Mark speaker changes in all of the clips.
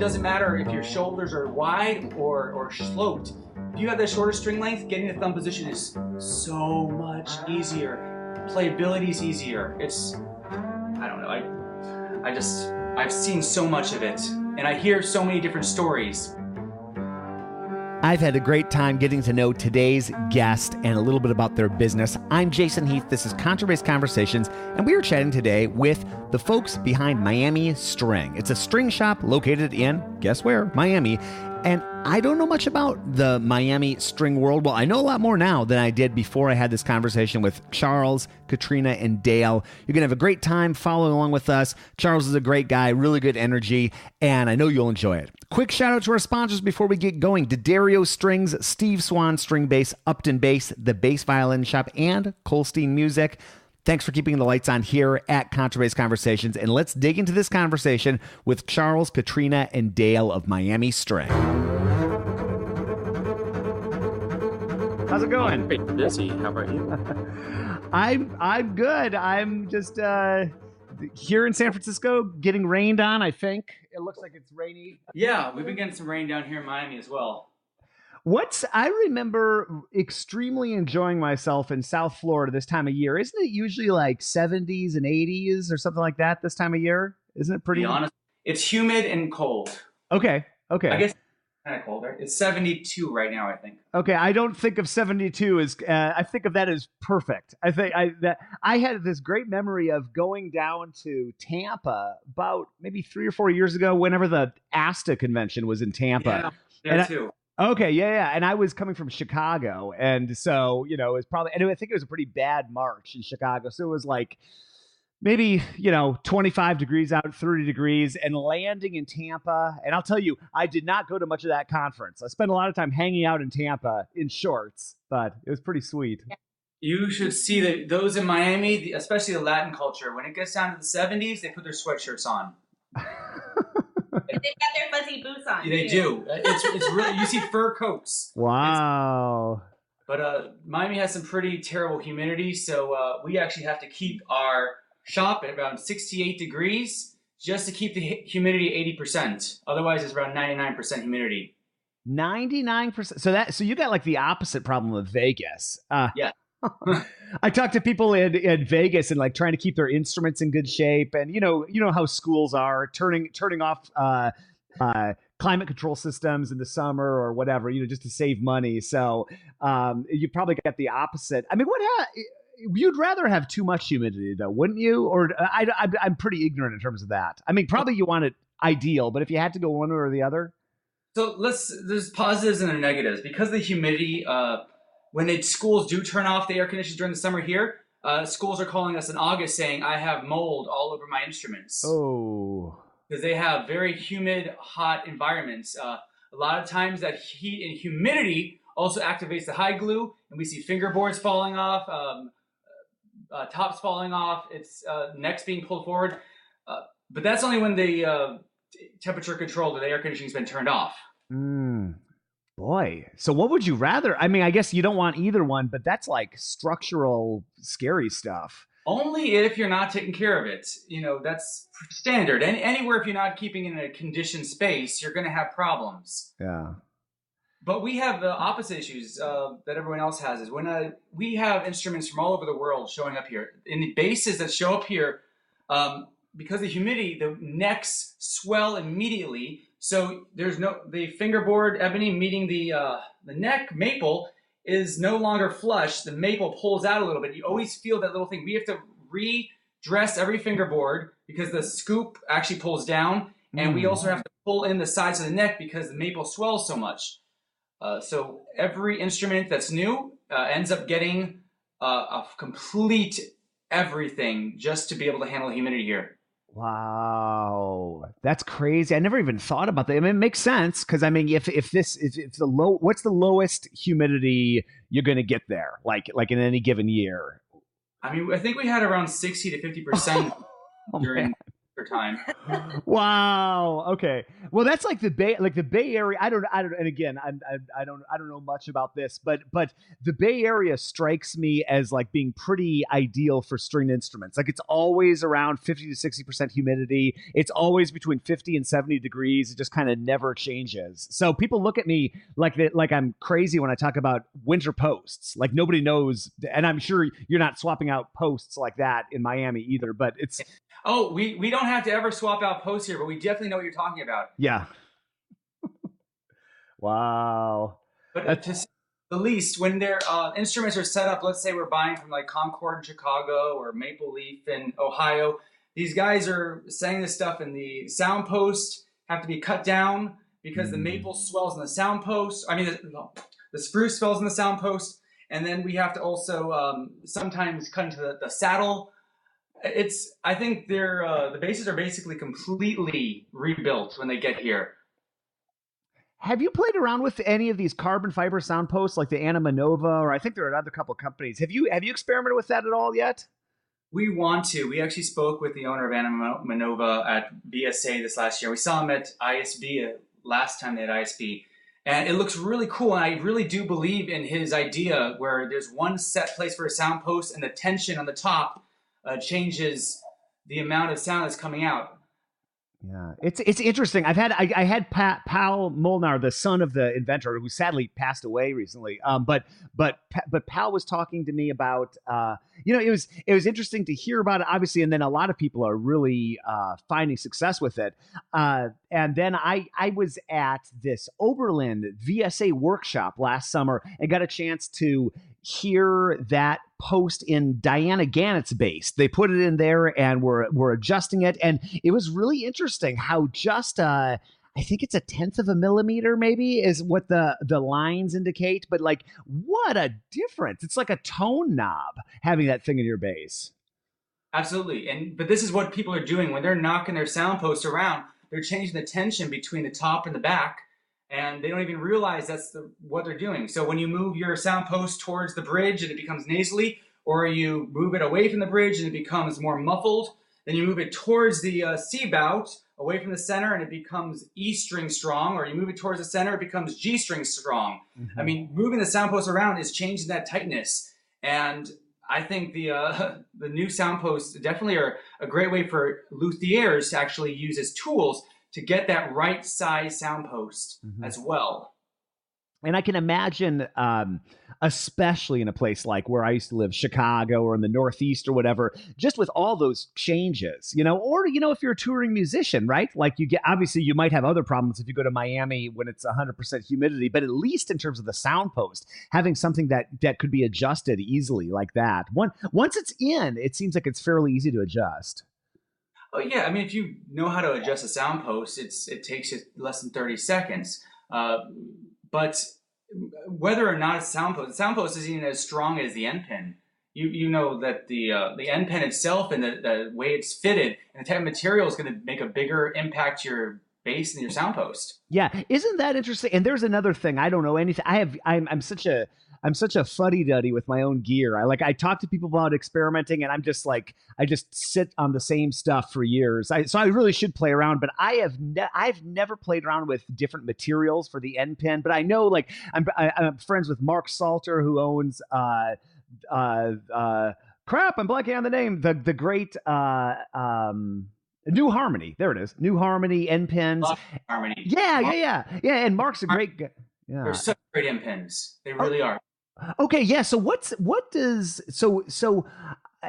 Speaker 1: doesn't matter if your shoulders are wide or sloped. If you have that shorter string length, getting the thumb position is so much easier. Playability is easier. It's, I don't know, I've seen so much of it, and I hear so many different stories.
Speaker 2: I've had a great time getting to know today's guest and a little bit about their business. I'm Jason Heath. This is Contrabass Conversations, and we are chatting today with the folks behind Miami String. It's a string shop located in, guess where? Miami. And I don't know much about the Miami string world. Well, I know a lot more now than I did before I had this conversation with Charles, Katrina, and Dale. You're going to have a great time following along with us. Charles is a great guy, really good energy, and I know you'll enjoy it. Quick shout out to our sponsors before we get going. D'Addario Strings, Steve Swan String Bass, Upton Bass, the Bass Violin Shop, and Kolstein Music. Thanks for keeping the lights on here at Contrabass Conversations, and let's dig into this conversation with Charles, Katrina, and Dale of Miami String. How's it going?
Speaker 3: Pretty busy. How about you?
Speaker 2: I'm good. I'm just here in San Francisco, getting rained on. I think it looks like it's rainy.
Speaker 1: Yeah, we've been getting some rain down here in Miami as well.
Speaker 2: I remember extremely enjoying myself in South Florida this time of year. Isn't it usually like 70s and 80s or something like that this time of year? Isn't it pretty?
Speaker 1: To be honest, it's humid and cold.
Speaker 2: Okay.
Speaker 1: I guess it's kind of cold, right? It's 72 right now, I think.
Speaker 2: Okay, I don't think of 72 as I think of that as perfect. I had this great memory of going down to Tampa about maybe 3 or 4 years ago, whenever the ASTA convention was in Tampa.
Speaker 1: Yeah, there too.
Speaker 2: Okay, yeah. And I was coming from Chicago. And so, it was probably, and I think it was a pretty bad March in Chicago. So it was like maybe, 25 degrees out, 30 degrees, and landing in Tampa. And I'll tell you, I did not go to much of that conference. I spent a lot of time hanging out in Tampa in shorts, but it was pretty sweet.
Speaker 1: You should see those in Miami, especially the Latin culture. When it gets down to the 70s, they put their sweatshirts on.
Speaker 4: They've got their fuzzy boots on.
Speaker 1: They do. It's really, you see fur coats.
Speaker 2: Wow.
Speaker 1: But Miami has some pretty terrible humidity, so we actually have to keep our shop at around 68 degrees just to keep the humidity 80%. Otherwise, it's around 99% humidity.
Speaker 2: 99%. So you got like the opposite problem with Vegas.
Speaker 1: Yeah.
Speaker 2: I talk to people in Vegas and like trying to keep their instruments in good shape, and you know how schools are turning off climate control systems in the summer or whatever, just to save money. So you probably got the opposite. I mean, you'd rather have too much humidity though, wouldn't you? Or I'm pretty ignorant in terms of that. I mean, probably you want it ideal, but if you had to go one or the other.
Speaker 1: So there's positives and negatives because of the humidity. When the schools do turn off the air conditioners during the summer here, schools are calling us in August saying, I have mold all over my instruments.
Speaker 2: Oh.
Speaker 1: Because they have very humid, hot environments. A lot of times that heat and humidity also activates the high glue, and we see fingerboards falling off, tops falling off, it's necks being pulled forward. But that's only when the temperature control, the air conditioning's been turned off.
Speaker 2: Boy, so what would you rather? I mean, I guess you don't want either one, but that's like structural, scary stuff.
Speaker 1: Only if you're not taking care of it. That's standard. Anywhere if you're not keeping in a conditioned space, you're going to have problems.
Speaker 2: Yeah.
Speaker 1: But we have the opposite issues that everyone else has. Is when we have instruments from all over the world showing up here. In the basses that show up here, because of the humidity, the necks swell immediately. So the fingerboard ebony meeting the neck maple is no longer flush. The maple pulls out a little bit. You always feel that little thing. We have to redress every fingerboard because the scoop actually pulls down, and we also have to pull in the sides of the neck because the maple swells so much. So every instrument that's new ends up getting a complete everything just to be able to handle the humidity here.
Speaker 2: Wow, that's crazy. I never even thought about that. I mean, it makes sense because I mean, if the low, what's the lowest humidity you're going to get there? Like in any given year?
Speaker 1: I mean, I think we had around 60 to 50% during for time.
Speaker 2: Wow. Okay. Well, that's like the Bay Area. I don't. And again, I don't know much about this, but the Bay Area strikes me as like being pretty ideal for stringed instruments. Like it's always around 50 to 60% humidity. It's always between 50 and 70 degrees. It just kind of never changes. So people look at me like I'm crazy when I talk about winter posts. Like nobody knows, and I'm sure you're not swapping out posts like that in Miami either. But it's
Speaker 1: Oh, we don't have to ever swap out posts here, but we definitely know what you're talking about.
Speaker 2: yeah. Wow.
Speaker 1: But to say the least, when their instruments are set up, let's say we're buying from like Concord in Chicago or Maple Leaf in Ohio, these guys are saying this stuff, and the sound posts have to be cut down because the maple swells in the sound post. I mean, the spruce swells in the sound post, and then we have to also sometimes cut into the saddle. I think the bases are basically completely rebuilt when they get here.
Speaker 2: Have you played around with any of these carbon fiber sound posts like the Anima Nova, or I think there are another couple companies? Have you experimented with that at all yet?
Speaker 1: We want to. We actually spoke with the owner of Anima Nova at BSA this last year. We saw him at ISB last time they had ISB. And it looks really cool. And I really do believe in his idea where there's one set place for a sound post and the tension on the top changes the amount of sound that's coming out.
Speaker 2: Yeah, it's interesting. I had Pal Molnar, the son of the inventor, who sadly passed away recently. But Pal was talking to me about it was interesting to hear about it, obviously, and then a lot of people are really finding success with it. And then I was at this Oberlin VSA workshop last summer and got a chance to hear that post in Diana Gannett's bass. They put it in there and we're adjusting it, and it was really interesting how just I think it's 1/10 of a millimeter maybe is what the lines indicate, but like what a difference. It's like a tone knob having that thing in your bass.
Speaker 1: Absolutely. But this is what people are doing when they're knocking their sound posts around. They're changing the tension between the top and the back, and they don't even realize that's what they're doing. So when you move your sound post towards the bridge and it becomes nasally, or you move it away from the bridge and it becomes more muffled, then you move it towards the C bout, away from the center, and it becomes E string strong, or you move it towards the center, it becomes G string strong. Mm-hmm. I mean, moving the sound post around is changing that tightness. And I think the new sound posts definitely are a great way for luthiers to actually use as tools to get that right size sound post as well.
Speaker 2: And I can imagine, especially in a place like where I used to live, Chicago or in the Northeast or whatever, just with all those changes, or, if you're a touring musician, right? Like obviously you might have other problems if you go to Miami when it's 100% humidity, but at least in terms of the sound post, having something that could be adjusted easily like that. Once it's in, it seems like it's fairly easy to adjust.
Speaker 1: Oh yeah, I mean, if you know how to adjust a sound post, it takes you less than 30 seconds. But whether or not it's the sound post isn't even as strong as the end pin. You know that the end pin itself and the way it's fitted and the type of material is going to make a bigger impact to your bass than your sound post.
Speaker 2: Yeah, isn't that interesting? And there's another thing. I don't know anything. I'm such a fuddy-duddy with my own gear. I talk to people about experimenting, and I'm just like, I just sit on the same stuff for years. So I really should play around, but I've never played around with different materials for the end pin. But I know, like, I'm friends with Mark Salter, who owns crap, I'm blanking on the name. The great New Harmony. There it is. New Harmony end pins.
Speaker 1: Harmony.
Speaker 2: Yeah. And Mark's a great guy. Yeah.
Speaker 1: They're such great end pins. They really are.
Speaker 2: Okay, yeah. So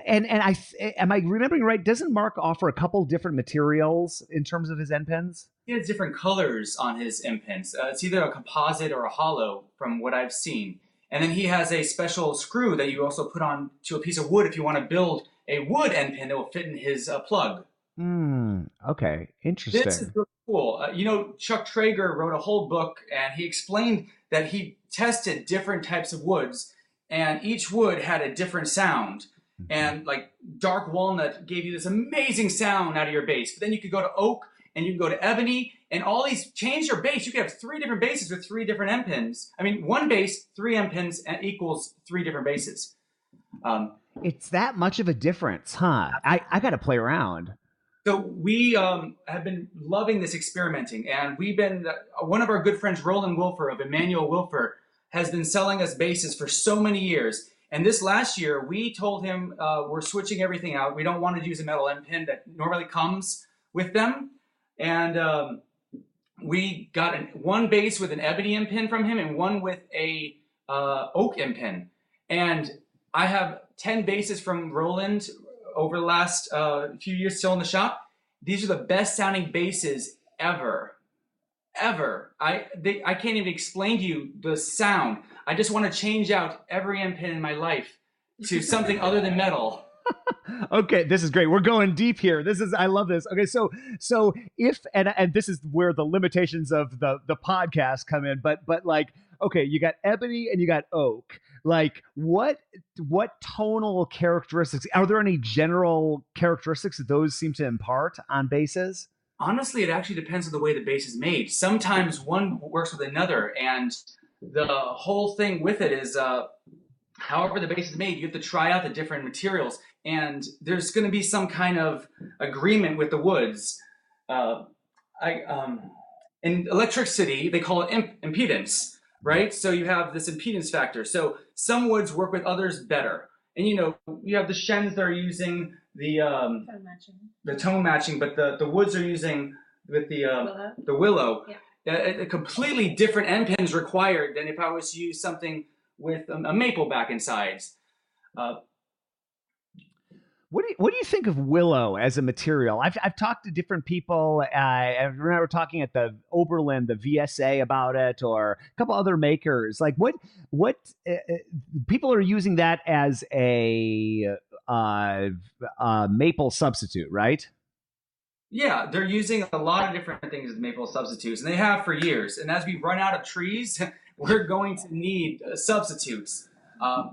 Speaker 2: and am I remembering right? Doesn't Mark offer a couple different materials in terms of his end pins?
Speaker 1: He has different colors on his end pins. It's either a composite or a hollow, from what I've seen. And then he has a special screw that you also put on to a piece of wood if you want to build a wood end pin that will fit in his plug.
Speaker 2: Okay, interesting.
Speaker 1: This is really cool. Chuck Traeger wrote a whole book, and he explained that he tested different types of woods, and each wood had a different sound. Mm-hmm. And like dark walnut gave you this amazing sound out of your bass. But then you could go to oak, and you can go to ebony, and all these change your bass. You could have 3 different basses with 3 different end pins. I mean, one bass, 3 end pins equals 3 different basses.
Speaker 2: It's that much of a difference, huh? I got to play around.
Speaker 1: So we have been loving this experimenting, and we've been one of our good friends, Roland Wilfer of Emmanuel Wilfer, has been selling us basses for so many years. And this last year, we told him we're switching everything out. We don't want to use a metal end pin that normally comes with them, and we got one bass with an ebony end pin from him and one with a oak end pin. And I have 10 basses from Roland over the last few years still in the shop. These are the best sounding basses ever. I can't even explain to you the sound. I just want to change out every end pin in my life to something other than metal.
Speaker 2: Okay, this is great. We're going deep here. I love this. Okay, so if and this is where the limitations of the podcast come in, but like, okay, you got ebony and you got oak. Like, what tonal characteristics, are there any general characteristics that those seem to impart on basses?
Speaker 1: Honestly, it actually depends on the way the bass is made. Sometimes one works with another, and the whole thing with it is however the bass is made, you have to try out the different materials, and there's going to be some kind of agreement with the woods. In electricity, they call it impedance, right? So you have this impedance factor. So some woods work with others better. And you have the shens that are using the tone matching, but the woods are using with the willow. Yeah. A completely different end pins required than if I was to use something with a maple back and sides.
Speaker 2: What do you think of willow as a material? I've talked to different people. I remember talking at the Oberlin, the VSA, about it, or a couple other makers. Like, what people are using that as a maple substitute, right?
Speaker 1: Yeah, they're using a lot of different things as maple substitutes, and they have for years. And as we run out of trees, we're going to need substitutes. The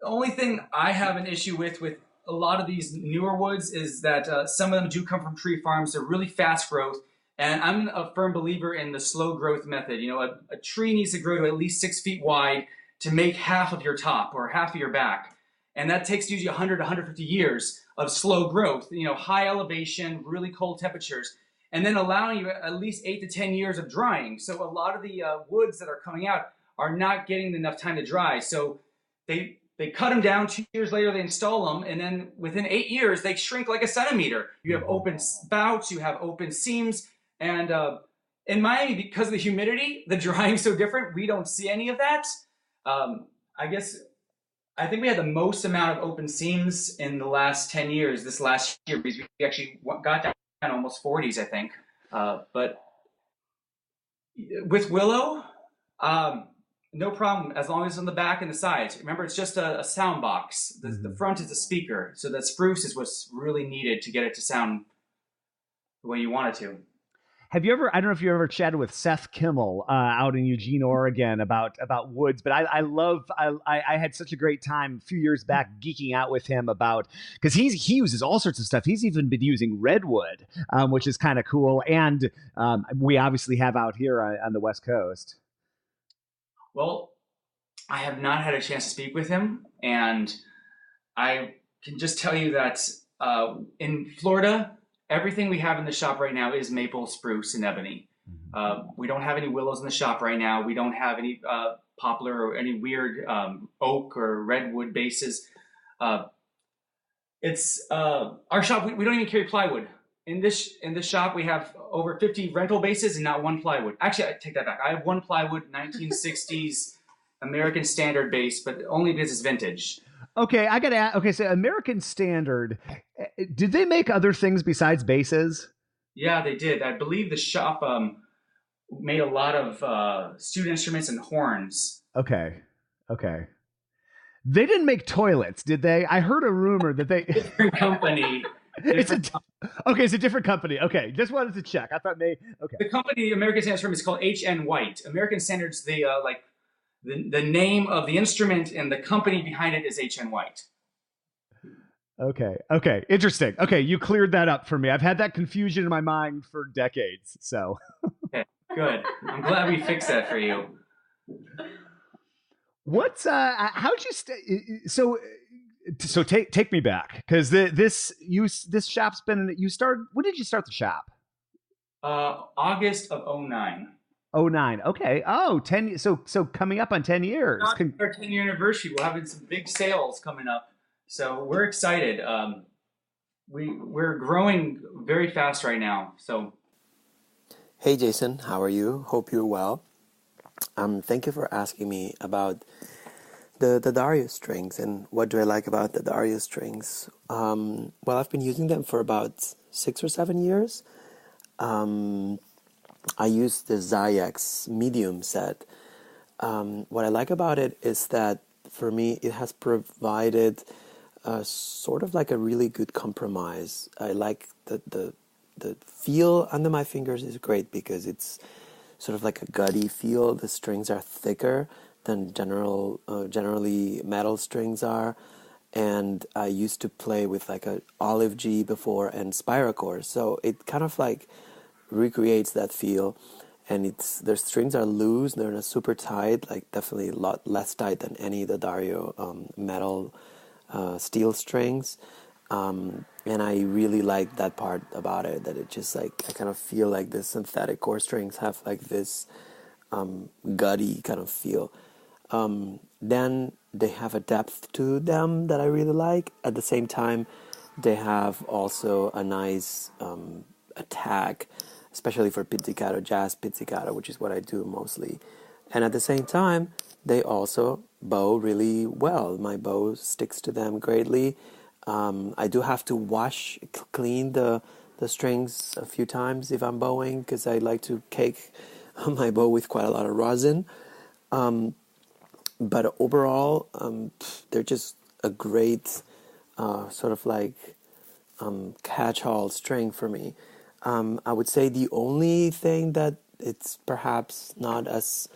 Speaker 1: only thing I have an issue with a lot of these newer woods is that some of them do come from tree farms. They're really fast growth, and I'm a firm believer in the slow growth method. A tree needs to grow to at least 6 feet wide to make half of your top or half of your back, and that takes usually 100 to 150 years of slow growth. High elevation, really cold temperatures, and then allowing you at least 8 to 10 years of drying. So a lot of the woods that are coming out are not getting enough time to dry. So they cut them down. 2 years later, they install them, and then within 8 years, they shrink like a centimeter. You have open spouts, you have open seams, and in Miami, because of the humidity, the drying's so different, we don't see any of that. I think we had the most amount of open seams in the last 10 years, this last year, because we actually got down almost 40s, I think. But with willow, no problem, as long as it's on the back and the sides. Remember, it's just a sound box. The front is the speaker, so that spruce is what's really needed to get it to sound the way you want it to.
Speaker 2: Have you ever, I don't know if you ever chatted with Seth Kimmel out in Eugene, Oregon about woods, but I had such a great time a few years back geeking out with him about, because he uses all sorts of stuff. He's even been using redwood, which is kind of cool. And we obviously have out here on the West Coast.
Speaker 1: Well, I have not had a chance to speak with him, and I can just tell you that in Florida, everything we have in the shop right now is maple, spruce, and ebony. We don't have any willows in the shop right now. We don't have any poplar or any weird oak or redwood basses. It's our shop. We don't even carry plywood. In this shop, we have over 50 rental bases and not one plywood. Actually, I take that back. I have one plywood 1960s American Standard base, but only because it's vintage.
Speaker 2: Okay, I gotta ask. Okay, so American Standard, did they make other things besides basses?
Speaker 1: Yeah, they did. I believe the shop made a lot of student instruments and horns.
Speaker 2: Okay. They didn't make toilets, did they? I heard a rumor that they
Speaker 1: different company.
Speaker 2: It's a different company. Okay, just wanted to check. I thought okay.
Speaker 1: The company American Standards from is called H.N. White. American Standards, the name of the instrument and the company behind it is H.N. White.
Speaker 2: Okay, interesting. Okay, you cleared that up for me. I've had that confusion in my mind for decades. So.
Speaker 1: Okay, good. I'm glad we fixed that for you.
Speaker 2: How'd you so So take me back, because this shop's been, you started, when did you start the shop?
Speaker 1: August of '09.
Speaker 2: Oh, nine. Okay. Oh, 10. So coming up on 10 years.
Speaker 1: Not our 10-year anniversary. We're having some big sales coming up, so we're excited. We're growing very fast right now. So,
Speaker 3: Hey Jason, how are you? Hope you're well. Thank you for asking me about the Dario strings and what do I like about the Dario strings. Well, I've been using them for about 6 or 7 years. I use the Zyex medium set. What I like about it is that for me it has provided sort of like a really good compromise. I like the feel under my fingers is great because it's sort of like a gutty feel. The strings are thicker than generally metal strings are. And I used to play with like a olive G before and Spiracore, so it kind of like recreates that feel. And their strings are loose, they're not super tight, like definitely a lot less tight than any of the Dario metal steel strings. And I really like that part about it, that it just like, I kind of feel like the synthetic core strings have like this gutty kind of feel. Then they have a depth to them that I really like. At the same time, they have also a nice attack, especially for pizzicato, jazz pizzicato, which is what I do mostly. And at the same time, they also bow really well. My bow sticks to them greatly. I do have to clean the strings a few times if I'm bowing, because I like to cake my bow with quite a lot of rosin. But overall, they're just a great sort of like catch-all string for me. I would say the only thing that it's perhaps not as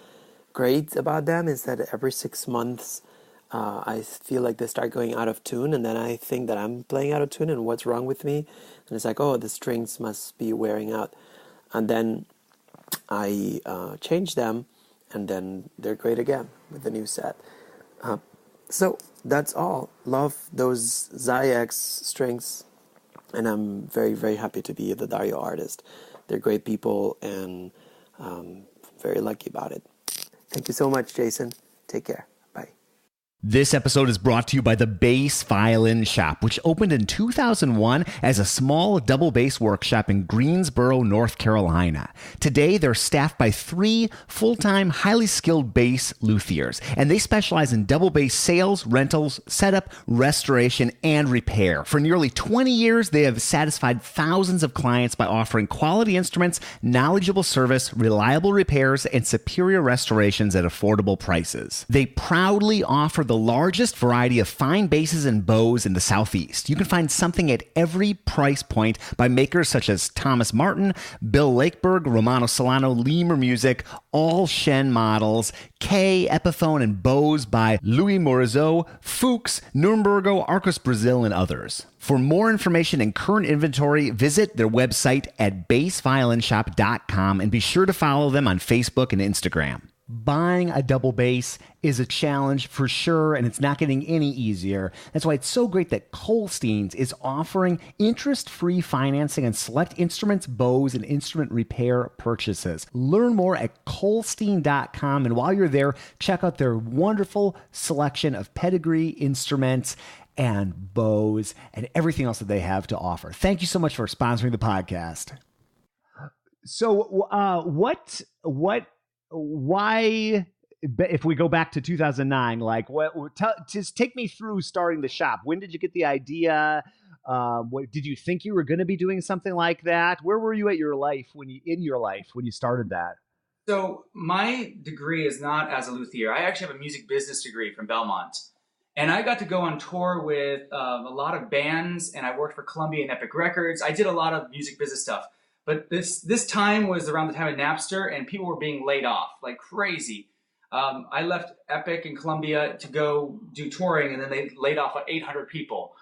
Speaker 3: great about them is that every 6 months I feel like they start going out of tune, and then I think that I'm playing out of tune and what's wrong with me. And it's like, oh, the strings must be wearing out. And then I change them, and then they're great again with the new set. So that's all. Love those Zyex strings, and I'm very, very happy to be the Dario artist. They're great people, and very lucky about it. Thank you so much, Jason. Take care. Bye.
Speaker 2: This episode is brought to you by the Bass Violin Shop, which opened in 2001 as a small double bass workshop in Greensboro, North Carolina. Today, they're staffed by 3 full-time, highly skilled bass luthiers, and they specialize in double bass sales, rentals, setup, restoration, and repair. For nearly 20 years, they have satisfied thousands of clients by offering quality instruments, knowledgeable service, reliable repairs, and superior restorations at affordable prices. They proudly offer the largest variety of fine basses and bows in the Southeast. You can find something at every price point by makers such as Thomas Martin, Bill Lakeberg, Romano Solano, Lemur Music, all Shen models, K, Epiphone, and bows by Louis Morizot, Fuchs, Nürnbergo, Arcos Brazil, and others. For more information and current inventory, visit their website at bassviolinshop.com and be sure to follow them on Facebook and Instagram. Buying a double bass is a challenge for sure, and it's not getting any easier. That's why it's so great that Kolstein's is offering interest-free financing on select instruments, bows, and instrument repair purchases. Learn more at Kolstein.com, and while you're there, check out their wonderful selection of pedigree instruments and bows and everything else that they have to offer. Thank you so much for sponsoring the podcast. So, why, if we go back to 2009, like just take me through starting the shop. When did you get the idea? What did you think you were going to be doing something like that? Where were you in your life when you started that?
Speaker 1: So my degree is not as a luthier. I actually have a music business degree from Belmont. And I got to go on tour with a lot of bands, and I worked for Columbia and Epic Records. I did a lot of music business stuff. But this time was around the time of Napster, and people were being laid off like crazy. I left Epic and Columbia to go do touring, and then they laid off 800 people.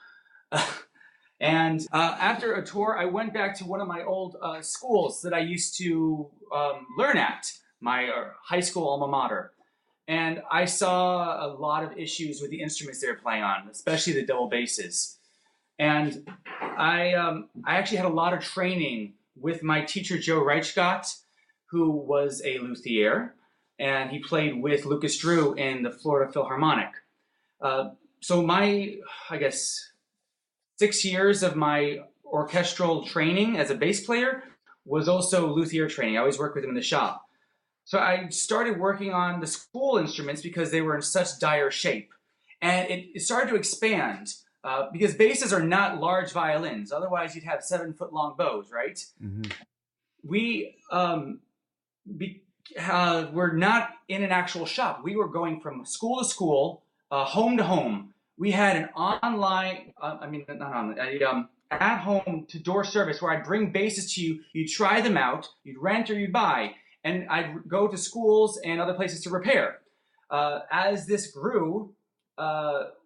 Speaker 1: And after a tour, I went back to one of my old schools that I used to learn at, my high school alma mater. and I saw a lot of issues with the instruments they were playing on, especially the double basses. And I actually had a lot of training with my teacher, Joe Reichgott, who was a luthier, and he played with Lucas Drew in the Florida Philharmonic. So my, I guess, 6 years of my orchestral training as a bass player was also luthier training. I always worked with him in the shop. So I started working on the school instruments because they were in such dire shape. And it started to expand because basses are not large violins. Otherwise, you'd have 7-foot-long bows, right? Mm-hmm. We were not in an actual shop. We were going from school to school, home to home. We had an online, at-home to door service where I'd bring basses to you. You'd try them out, you'd rent or you'd buy, and I'd go to schools and other places to repair. As this grew,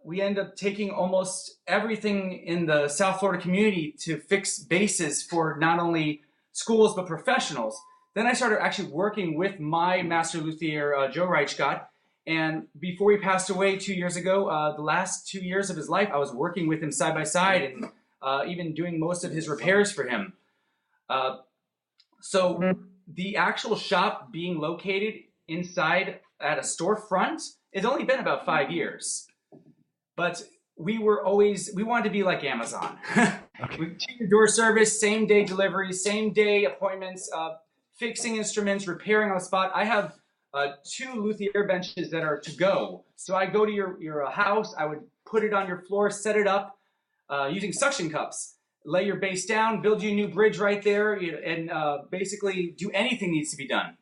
Speaker 1: we ended up taking almost everything in the South Florida community to fix basses for not only schools but professionals. Then I started actually working with my master luthier, Joe Reichgott. And before he passed away 2 years ago, the last 2 years of his life, I was working with him side by side and even doing most of his repairs for him. So the actual shop being located inside at a storefront, it's only been about 5 years. But we wanted to be like Amazon. Okay. We take door service, same day delivery, same day appointments, fixing instruments, repairing on the spot. I have 2 luthier benches that are to go. So I go to your house, I would put it on your floor, set it up using suction cups, lay your bass down, build you a new bridge right there, and basically do anything needs to be done.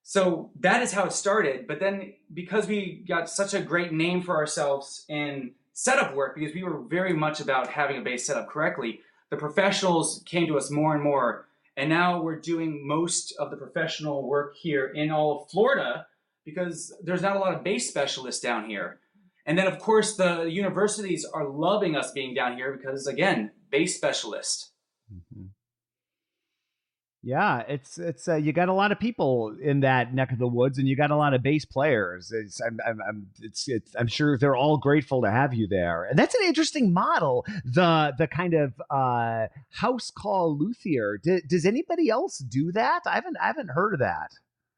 Speaker 1: So that is how it started. But then because we got such a great name for ourselves in setup work, because we were very much about having a bass set up correctly, the professionals came to us more and more. And now we're doing most of the professional work here in all of Florida because there's not a lot of bass specialists down here. And then, of course, the universities are loving us being down here because, again, bass specialist.
Speaker 2: Mm-hmm. Yeah, it's you got a lot of people in that neck of the woods, and you got a lot of bass players. I'm sure they're all grateful to have you there, and that's an interesting model. The kind of house call luthier. Does anybody else do that? I haven't heard of that.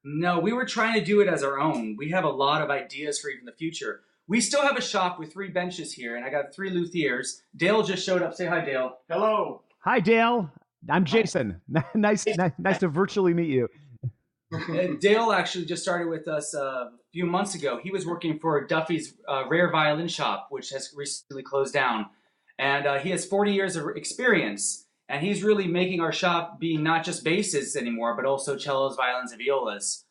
Speaker 1: No, we were trying to do it as our own. We have a lot of ideas for even the future. We still have a shop with 3 benches here, and I got 3 luthiers. Dale just showed up. Say hi, Dale.
Speaker 5: Hello.
Speaker 2: Hi, Dale. I'm Jason. Nice to virtually meet you.
Speaker 1: Dale actually just started with us a few months ago. He was working for Duffy's Rare Violin Shop, which has recently closed down. And he has 40 years of experience. And he's really making our shop be not just basses anymore, but also cellos, violins, and violas.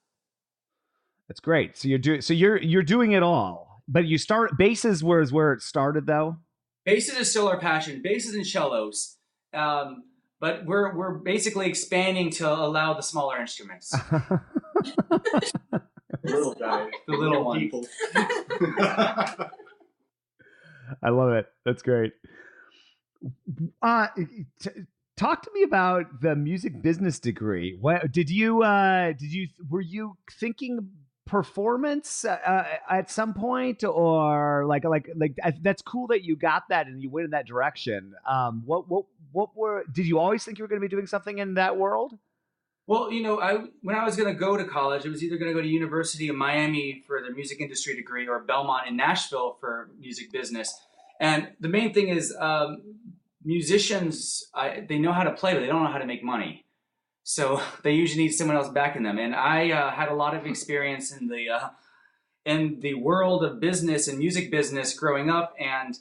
Speaker 2: That's great. So you're doing it all. But you start basses was where it started, though.
Speaker 1: Basses is still our passion. Basses and cellos. But we're basically expanding to allow the smaller instruments.
Speaker 5: The little guys.
Speaker 1: The little ones.
Speaker 5: People.
Speaker 2: I love it. That's great. Talk to me about the music business degree. What were you thinking performance at some point, or like that's cool that you got that and you went in that direction? Did you always think you were going to be doing something in that world?
Speaker 1: Well, when I was going to go to college, it was either going to go to University of Miami for the music industry degree or Belmont in Nashville for music business. And the main thing is musicians, they know how to play, but they don't know how to make money. So they usually need someone else backing them. And I had a lot of experience in the world of business and music business growing up. And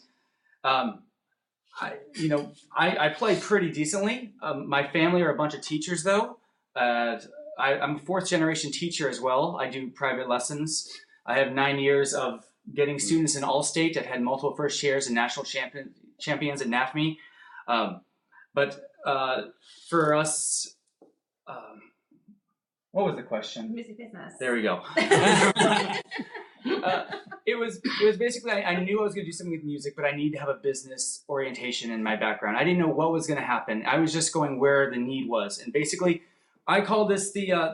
Speaker 1: I play pretty decently. My family are a bunch of teachers, though. I'm a 4th generation teacher as well. I do private lessons. I have 9 years of getting students in Allstate. I've had multiple first chairs and national champions at NAFME. But for us, what was the question?
Speaker 4: Music business.
Speaker 1: There we go. It was basically, I knew I was going to do something with music, but I needed to have a business orientation in my background. I didn't know what was going to happen. I was just going where the need was. And basically, I call this the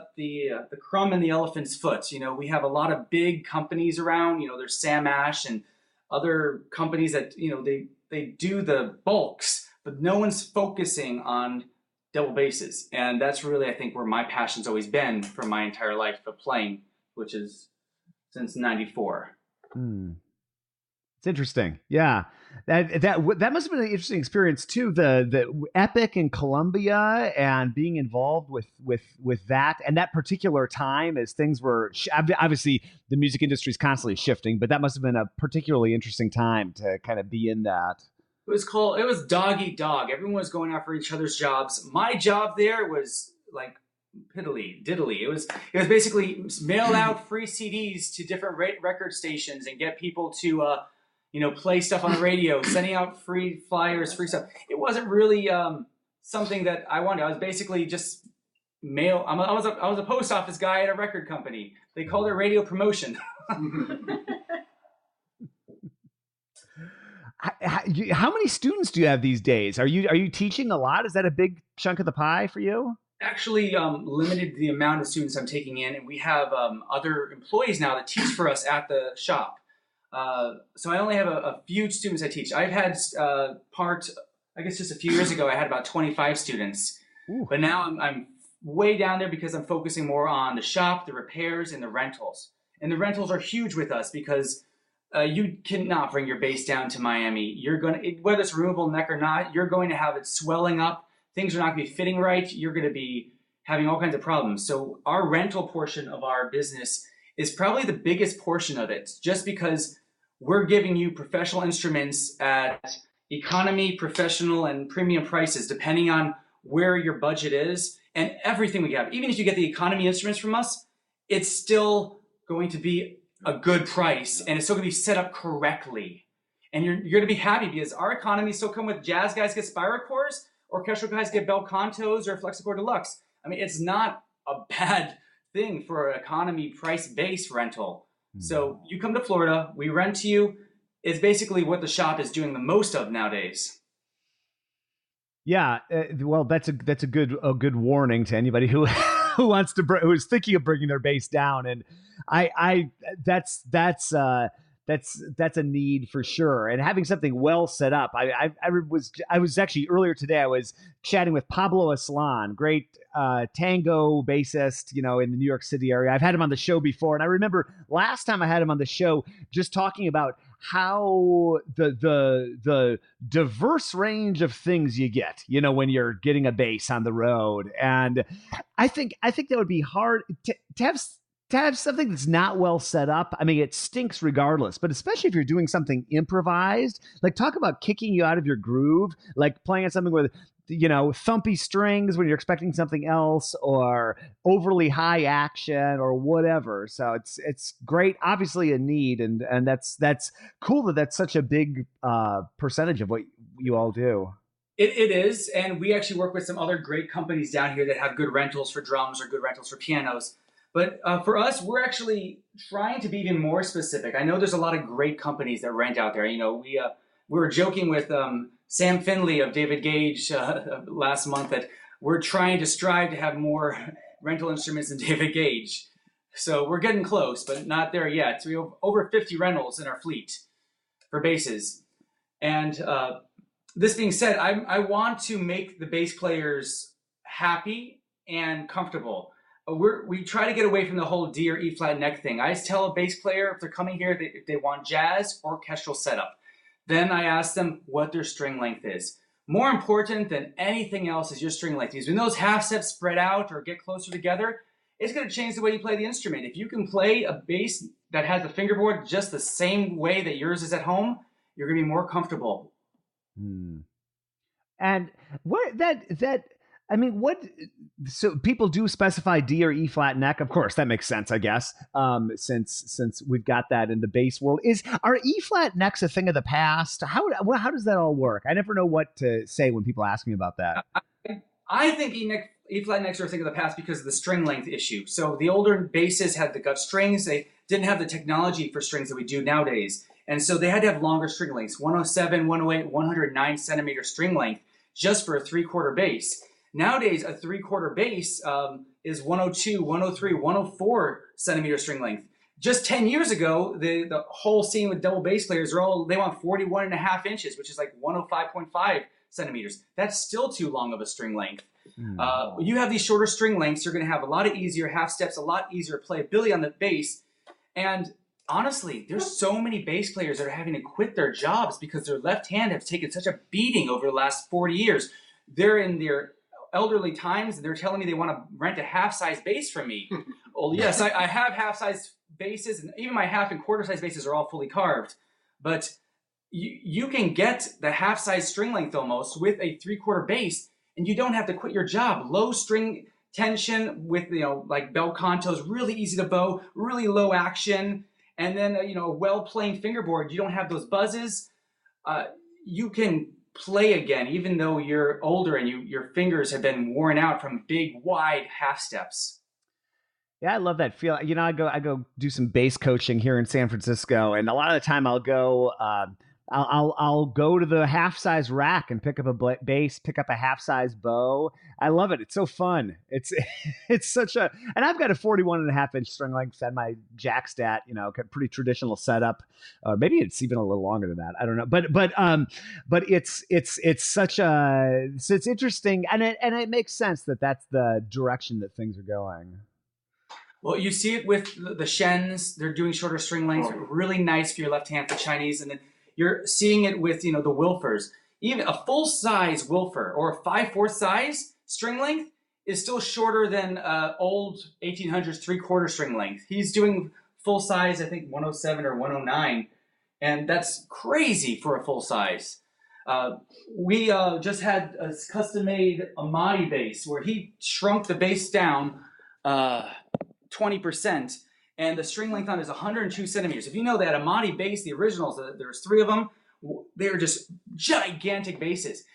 Speaker 1: crumb in the elephant's foot. We have a lot of big companies around. There's Sam Ash and other companies that they do the bulks, but no one's focusing on double basses, and that's really, I think, where my passion's always been for my entire life of playing, which is since '94.
Speaker 2: It's interesting. Yeah. That must have been an interesting experience too. The Epic in Colombia and being involved with that and that particular time as things were obviously the music industry is constantly shifting, but that must have been a particularly interesting time to kind of be in that.
Speaker 1: It was dog eat dog. Everyone was going after each other's jobs. My job there was like piddly diddly. It was basically mail out free CDs to different record stations and get people to play stuff on the radio, sending out free flyers, free stuff. It wasn't really something that I wanted. I was basically just mail. I was a post office guy at a record company. They called it radio promotion.
Speaker 2: How many students do you have these days? Are you teaching a lot? Is that a big chunk of the pie for you?
Speaker 1: Actually, limited the amount of students I'm taking in, and we have other employees now that teach for us at the shop. So I only have a few students I teach. I've had I guess just a few years ago, I had about 25 students. Ooh. But now I'm way down there because I'm focusing more on the shop, the repairs, and the rentals. And the rentals are huge with us because you cannot bring your bass down to Miami. Whether it's removable neck or not, you're going to have it swelling up. Things are not going to be fitting right. You're going to be having all kinds of problems. So our rental portion of our business is probably the biggest portion of it, just because we're giving you professional instruments at economy, professional, and premium prices, depending on where your budget is, and everything we have. Even if you get the economy instruments from us, it's still going to be a good price, and it's still going to be set up correctly. And you're going to be happy because our economy still come with jazz guys get Spiracores, orchestral guys get bel cantos or Flexicore Deluxe. I mean, it's not a bad thing for an economy price base rental. So you come to Florida, we rent to you. It's basically what the shop is doing the most of nowadays.
Speaker 2: Yeah, well, that's a good warning to anybody who who's thinking of bringing their bass down, and that's a need for sure. And having something well set up. I was actually earlier today. I was chatting with Pablo Aslan, great tango bassist, in the New York City area. I've had him on the show before, and I remember last time I had him on the show just talking about how the diverse range of things you get, when you're getting a bass on the road. And I think that would be hard to have something that's not well set up. I mean, it stinks regardless, but especially if you're doing something improvised, like talk about kicking you out of your groove, like playing on something with, thumpy strings when you're expecting something else, or overly high action or whatever. So it's great, obviously a need. And that's cool that that's such a big percentage of what you all do.
Speaker 1: It is. And we actually work with some other great companies down here that have good rentals for drums or good rentals for pianos. But for us, we're actually trying to be even more specific. I know there's a lot of great companies that rent out there. We were joking with Sam Finley of David Gage last month that we're trying to strive to have more rental instruments than David Gage. So we're getting close, but not there yet. So we have over 50 rentals in our fleet for basses. And this being said, I want to make the bass players happy and comfortable. We try to get away from the whole D or E flat neck thing. I just tell a bass player if they're coming here, if they want jazz or orchestral setup. Then I ask them what their string length is. More important than anything else is your string length. Because when those half steps spread out or get closer together, it's going to change the way you play the instrument. If you can play a bass that has the fingerboard just the same way that yours is at home, you're going to be more comfortable.
Speaker 2: And what so people do specify D or E flat neck. Of course, that makes sense, I guess, since we've got that in the bass world. Are E flat necks a thing of the past? How does that all work? I never know what to say when people ask me about that.
Speaker 1: I think E flat necks are a thing of the past because of the string length issue. So the older basses had the gut strings. They didn't have the technology for strings that we do nowadays. And so they had to have longer string lengths, 107, 108, 109 centimeter string length just for a 3/4 bass. Nowadays, a 3/4 bass is 102, 103, 104 centimeter string length. Just 10 years ago, the whole scene with double bass players they want 41.5 inches, which is like 105.5 centimeters. That's still too long of a string length. You have these shorter string lengths, you're going to have a lot of easier half steps, a lot easier playability on the bass. And honestly, there's so many bass players that are having to quit their jobs because their left hand has taken such a beating over the last 40 years. They're in their elderly times and they're telling me they want to rent a half-size bass from me. Well, yes, I have half-size basses, and even my half and quarter-size basses are all fully carved. But you can get the half-size string length almost with a 3/4 bass, and you don't have to quit your job. Low string tension with, like bel cantos, really easy to bow, really low action. And then, a well-playing fingerboard, you don't have those buzzes. You can play again, even though you're older and your fingers have been worn out from big, wide half steps.
Speaker 2: Yeah, I love that feel. I go do some bass coaching here in San Francisco, and a lot of the time I'll go I'll go to the half size rack and pick up a bass, pick up a half size bow. I love it. It's so fun. It's such a, and I've got a 41.5 inch string length and my jack stat, pretty traditional setup. Maybe it's even a little longer than that. I don't know. But it's such a, so it's interesting. And it makes sense that that's the direction that things are going.
Speaker 1: Well, you see it with the Shens. They're doing shorter string lengths, really nice for your left hand, for Chinese. And then you're seeing it with, the Wilfers. Even a full-size Wilfer or a 5/4 size string length is still shorter than old 1800s 3/4 string length. He's doing full-size, I think 107 or 109, and that's crazy for a full-size. We just had a custom-made Amati bass where he shrunk the bass down 20%, and the string length on it is 102 centimeters. If you know that Amati bass, the originals, there's 3 of them, they were just gigantic basses.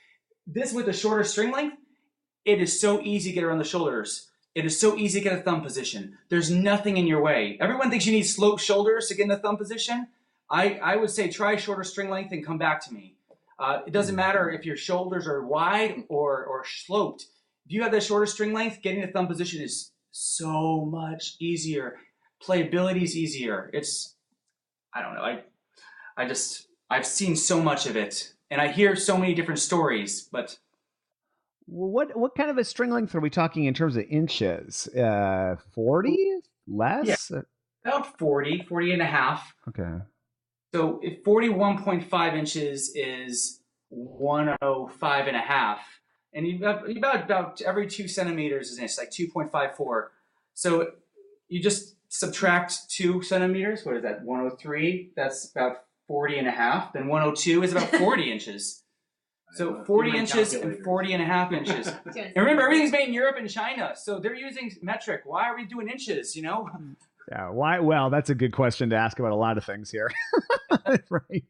Speaker 1: This with a shorter string length, it is so easy to get around the shoulders. It is so easy to get a thumb position. There's nothing in your way. Everyone thinks you need sloped shoulders to get in a thumb position. I would say try shorter string length and come back to me. It doesn't matter if your shoulders are wide or sloped. If you have that shorter string length, getting a thumb position is so much easier. Playability is easier. I don't know. I've seen so much of it, and I hear so many different stories. But
Speaker 2: what kind of a string length are we talking in terms of inches? 40 less?
Speaker 1: Yeah, about 40 and a half.
Speaker 2: Okay.
Speaker 1: So if 41.5 inches is 105 and a half, and you've about every 2 centimeters is an inch, like 2.54. So you just subtract 2 centimeters. What is that? 103. That's about 40 and a half. Then 102 is about 40 inches. So 40 inches and 40 and a half inches. And remember, everything's made in Europe and China, so they're using metric. Why are we doing inches?
Speaker 2: Yeah. Why? Well, that's a good question to ask about a lot of things here. Right.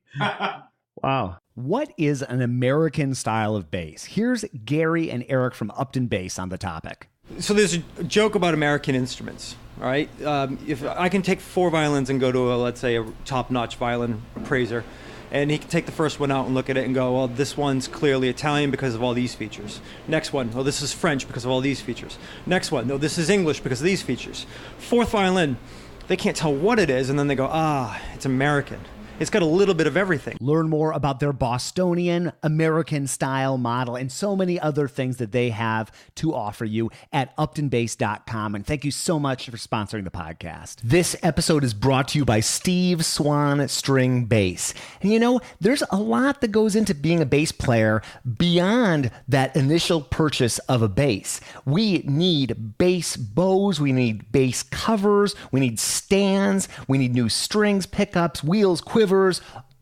Speaker 2: Wow. What is an American style of bass? Here's Gary and Eric from Upton Bass on the topic.
Speaker 5: So there's a joke about American instruments, all right? If I can take 4 violins and go to let's say a top-notch violin appraiser, and he can take the first one out and look at it and go, well, this one's clearly Italian because of all these features. Next one, oh, this is French because of all these features. Next one, no, this is English because of these features. 4th violin, they can't tell what it is, and then they go, it's American. It's got a little bit of everything.
Speaker 2: Learn more about their Bostonian, American style model, and so many other things that they have to offer you at uptonbass.com. And thank you so much for sponsoring the podcast. This episode is brought to you by Steve Swan String Bass. And there's a lot that goes into being a bass player beyond that initial purchase of a bass. We need bass bows, we need bass covers, we need stands, we need new strings, pickups, wheels, quivers,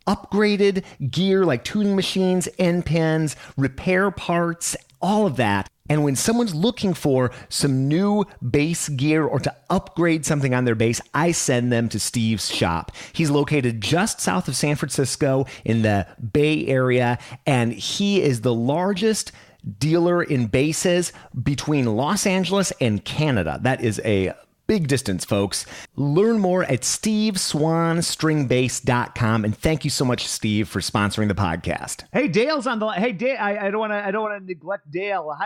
Speaker 2: upgraded gear like tuning machines, end pins, repair parts, all of that. And when someone's looking for some new bass gear or to upgrade something on their bass, I send them to Steve's shop. He's located just south of San Francisco in the Bay Area, and he is the largest dealer in basses between Los Angeles and Canada. That is a big distance, folks. Learn more at steveswanstringbass.com. And thank you so much, Steve, for sponsoring the podcast. Hey, Dale's on the line. Hey, Dale, I don't want to neglect Dale.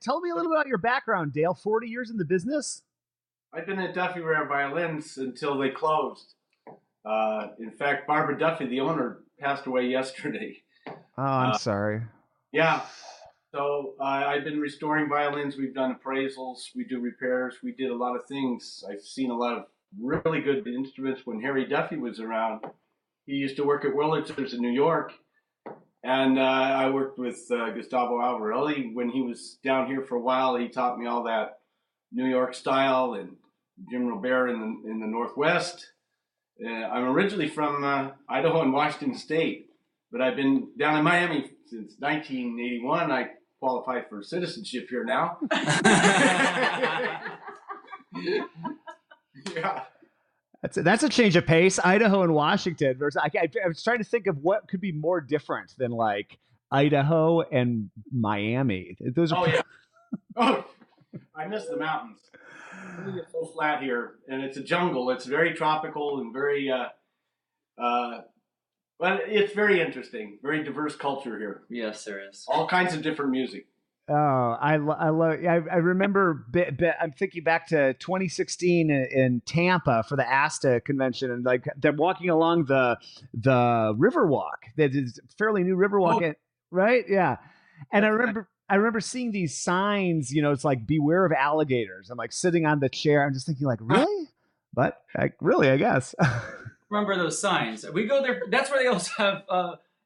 Speaker 2: Tell me a little bit about your background, Dale. 40 years in the business?
Speaker 6: I've been at Duffy Rare Violins until they closed. In fact, Barbara Duffy, the owner, passed away yesterday.
Speaker 2: Oh, I'm sorry.
Speaker 6: Yeah. So I've been restoring violins. We've done appraisals. We do repairs. We did a lot of things. I've seen a lot of really good instruments when Harry Duffy was around. He used to work at Wurlitzer's in New York. And I worked with Gustavo Alvarelli. When he was down here for a while, he taught me all that New York style and Jim Robert in the Northwest. I'm originally from Idaho and Washington State, but I've been down in Miami since 1981. I qualify for citizenship here now. Yeah.
Speaker 2: That's a change of pace. Idaho and Washington versus I was trying to think of what could be more different than like Idaho and Miami. Those are
Speaker 6: yeah. Oh, I miss the mountains. It's so flat here, and it's a jungle. It's very tropical and very, but it's very interesting. Very diverse culture here.
Speaker 1: Yes, there is.
Speaker 6: All kinds of different music.
Speaker 2: Oh, I remember. I'm thinking back to 2016 in Tampa for the ASTA convention, and like they're walking along the Riverwalk. That is fairly new Riverwalk, right? Yeah, and I remember seeing these signs. You know, it's like "Beware of alligators." I'm like sitting on the chair. I'm just thinking, like, really? But really, I guess.
Speaker 1: Remember those signs? We go there. That's where they also have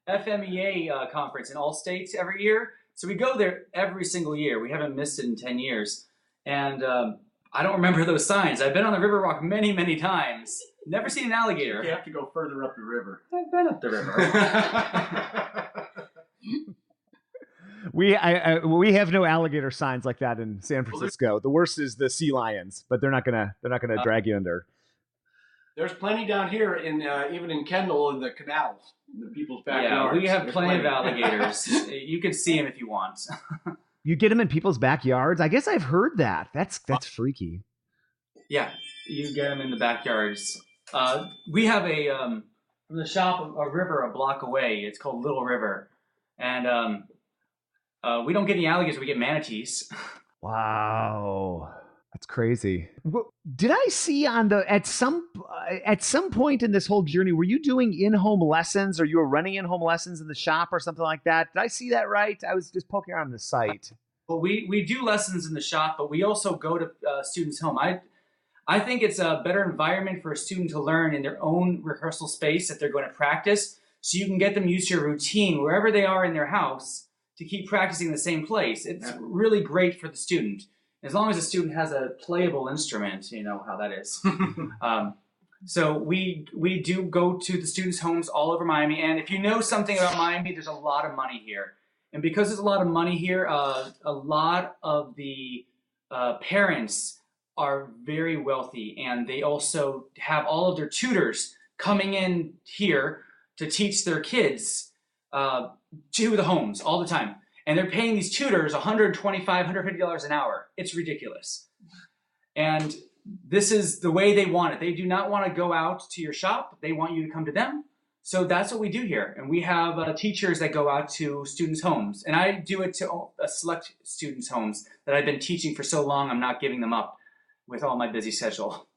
Speaker 1: FMEA conference in all states every year. So we go there every single year. We haven't missed it in 10 years. And I don't remember those signs. I've been on the Riverwalk many, many times. Never seen an alligator.
Speaker 6: You have to go further up the river.
Speaker 1: I've been up the river.
Speaker 2: We have no alligator signs like that in San Francisco. The worst is the sea lions, but they're not gonna drag you under.
Speaker 6: There's plenty down here in even in Kendall in the canals, in the people's backyards.
Speaker 1: Yeah, we have plenty of alligators. You can see them if you want.
Speaker 2: You get them in people's backyards? I guess I've heard that. That's freaky.
Speaker 1: Yeah, you get them in the backyards. We have from the shop a river a block away. It's called Little River, and we don't get any alligators. We get manatees.
Speaker 2: Wow. That's crazy. Did I see at some point in this whole journey, were you doing in-home lessons, or you were running in-home lessons in the shop or something like that? Did I see that right? I was just poking around the site.
Speaker 1: Well, we do lessons in the shop, but we also go to students' home. I think it's a better environment for a student to learn in their own rehearsal space that they're going to practice, so you can get them used to a routine wherever they are in their house to keep practicing in the same place. It's really great for the student. As long as the student has a playable instrument, you know how that is. So we do go to the students' homes all over Miami. And if you know something about Miami, there's a lot of money here. And because there's a lot of money here, a lot of the parents are very wealthy. And they also have all of their tutors coming in here to teach their kids to the homes all the time. And they're paying these tutors $125, $150 an hour. It's ridiculous. And this is the way they want it. They do not want to go out to your shop. They want you to come to them. So that's what we do here. And we have teachers that go out to students' homes. And I do it to select students' homes that I've been teaching for so long, I'm not giving them up with all my busy schedule.